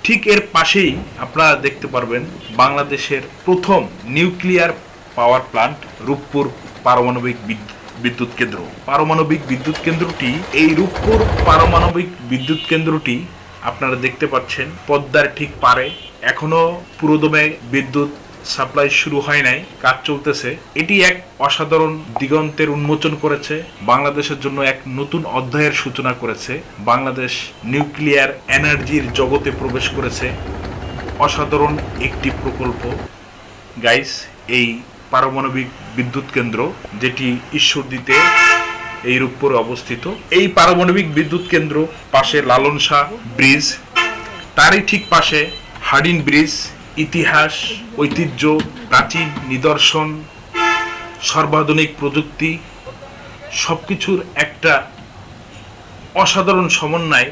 ঠিক এর পাশেই আপনারা দেখতে পারবেন বাংলাদেশের প্রথম নিউক্লিয়ার পাওয়ার প্ল্যান্ট রূপপুর পারমাণবিক বিদ্যুৎ কেন্দ্র। পারমাণবিক বিদ্যুৎ কেন্দ্রটি, এই রূপপুর পারমাণবিক বিদ্যুৎ কেন্দ্রটি আপনারা দেখতে পাচ্ছেন পদ্মার ঠিক পারে। এখনো পুরোদমে বিদ্যুৎ সাপ্লাই শুরু হয় নাই, কাজ চলতেছে। এটি এক অসাধারণ দিগন্তের উন্মোচন করেছে, বাংলাদেশের জন্য এক নতুন অধ্যায়ের সূচনা করেছে। বাংলাদেশ নিউক্লিয়ার এনার্জির জগতে প্রবেশ করেছে। অসাধারণ একটি প্রকল্প গাইস, এই পারমাণবিক বিদ্যুৎ কেন্দ্র, যেটি ঈশ্বরদীতে এই রূপপুরে অবস্থিত। এই পারমাণবিক বিদ্যুৎ কেন্দ্র পাশে লালন শাহ ব্রিজ, তারই ঠিক পাশে হার্ডিন ব্রিজ। ইতিহাস, ঐতিহ্য, প্রাচীন নিদর্শন, সর্বাধুনিক প্রযুক্তি, সবকিছুর একটা অসাধারণ সমন্বয়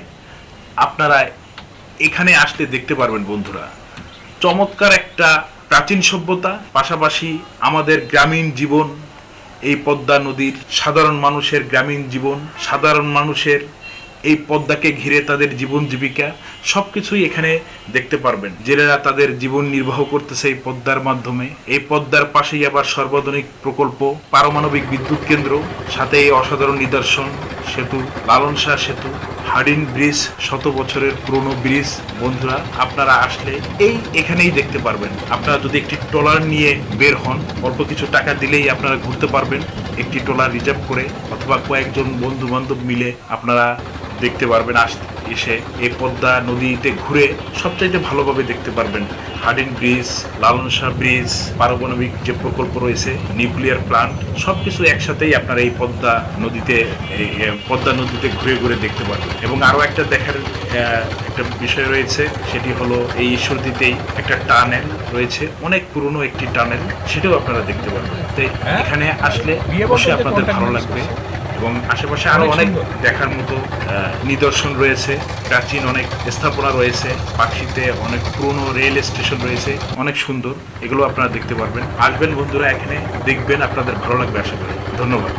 আপনারা এখানে আসলে দেখতে পারবেন বন্ধুরা। চমৎকার একটা প্রাচীন সভ্যতা, পাশাপাশি আমাদের গ্রামীণ জীবন, এই পদ্মা নদীর সাধারণ মানুষের গ্রামীণ জীবন, সাধারণ মানুষের এই পদ্মাকে ঘিরে তাদের জীবন জীবিকা, সবকিছুই এখানে দেখতে পারবেন। জেলেরা তাদের জীবন নির্বাহ করতেছে এই পদ্মার মাধ্যমে। এই পদ্মার পাশেই আবার সর্বাধুনিক প্রকল্প পারমাণবিক বিদ্যুৎ কেন্দ্র, সাথে এই অসাধারণ নিদর্শন সেতু, লালন শাহ সেতু, হার্ডিন ব্রিজ, 100 বছরের পুরনো ব্রিজ। বন্ধুরা, আপনারা আসলে এখানেই দেখতে পারবেন। আপনারা যদি একটি ট্রলার নিয়ে বের হন, অল্প কিছু টাকা দিলেই আপনারা ঘুরতে পারবেন একটি ট্রলার রিজার্ভ করে, অথবা কয়েকজন বন্ধু বান্ধব মিলে আপনারা দেখতে পারবেন। এসে এই পদ্মা নদীতে ঘুরে সবচাইতে ভালোভাবে দেখতে পারবেন Hardinge bridge, Lalon Shah bridge, পারমাণবিক যে প্রকল্প রয়েছে, নিউক্লিয়ার প্ল্যান্ট, সবকিছু একসাথেই আপনারা এই পদ্মা নদীতে ঘুরে ঘুরে দেখতে পারবেন। এবং আরও একটা দেখার একটা বিষয় রয়েছে, সেটি হলো এই ঈশ্বরদীতেই একটা টানেল রয়েছে, অনেক পুরনো একটি টানেল, সেটাও আপনারা দেখতে পারবেন। তাই এখানে আসলে অবশ্যই আপনাদের ভালো লাগবে। এবং আশেপাশে আরো অনেক দেখার মতো নিদর্শন রয়েছে, প্রাচীন অনেক স্থাপনা রয়েছে, পাখিতে অনেক পুরনো রেল স্টেশন রয়েছে, অনেক সুন্দর। এগুলো আপনারা দেখতে পারবেন। আসবেন বন্ধুরা, এখানে দেখবেন, আপনাদের ভালো লাগবে আশা করি। ধন্যবাদ।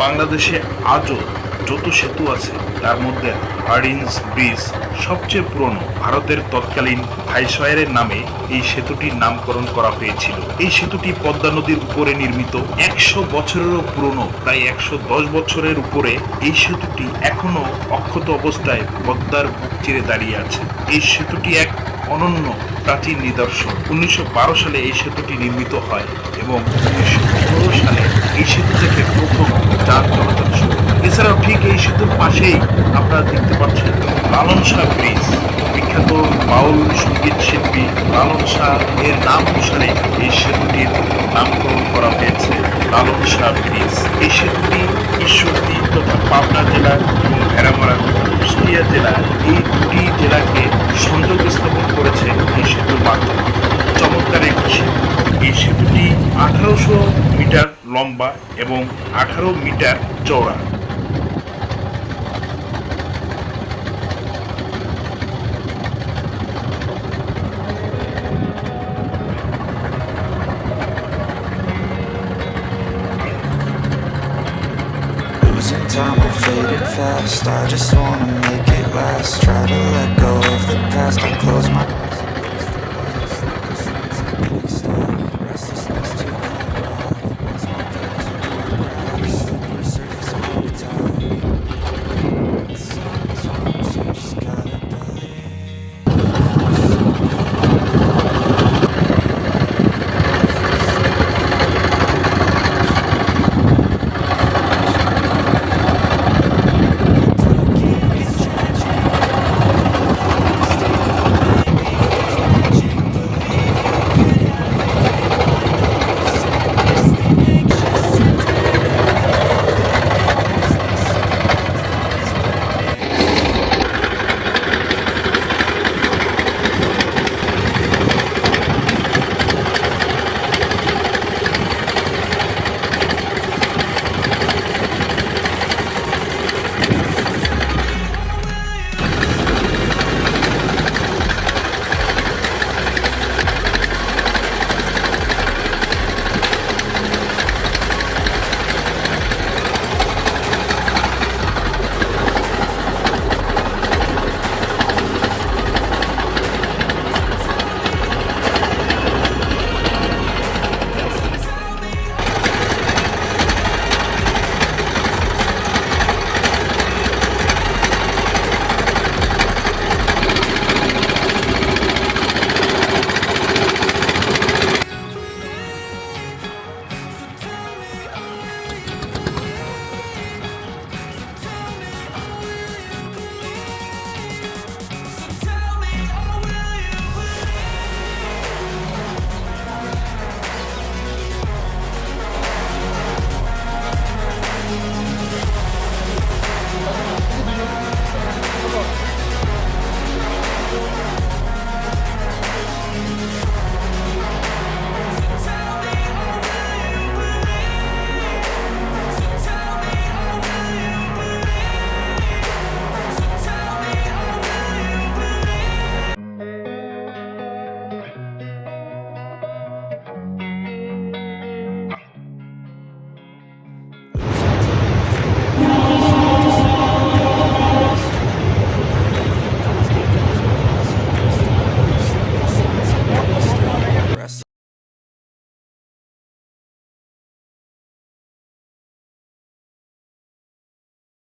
বাংলাদেশে আজও যত সেতু আছে তার মধ্যে হার্ডিন্স ব্রিজ সবচেয়ে পুরনো। ভারতের তৎকালীন ভাইসরয়ের নামে এই সেতুটির নামকরণ করা হয়েছিল। এই সেতুটি পদ্মা নদীর উপরে নির্মিত, 100 বছরেরও পুরনো, প্রায় 110 বছরের উপরে। এই সেতুটি এখনো অক্ষত অবস্থায় পদ্মার বুক চিরে দাঁড়িয়ে আছে। এই সেতুটি এক অনন্য প্রাচীন নিদর্শন। 1912 সালে এই সেতুটি নির্মিত হয় এবং 1915 সালে এই সেতু থেকে প্রথম যান চলাচল শুরু। এছাড়াও ঠিক এই সেতুর পাশেই আপনারা দেখতে পাচ্ছেন লালন শাহ ব্রিজ। বিখ্যাত বাউল সঙ্গীত শিল্পী লালন শাহ এর নাম অনুসারে এই সেতুটির নামকরণ করা হয়েছে লালন শাহ ব্রিজ। এই সেতুটি ঈশ্বরদী তথা পাবনা জেলার এবং ভেড়ামারা তথা কুষ্টিয়া জেলার, এই দুটি জেলাকে সংযোগ স্থাপন করেছে এই সেতুর মাধ্যমে। চমৎকার একটি সেতু। এই সেতুটি 1800 মিটার লম্বা এবং 18 মিটার চওড়া। Time will fade it fast. I just wanna make it last. Try to let go of the past. I close my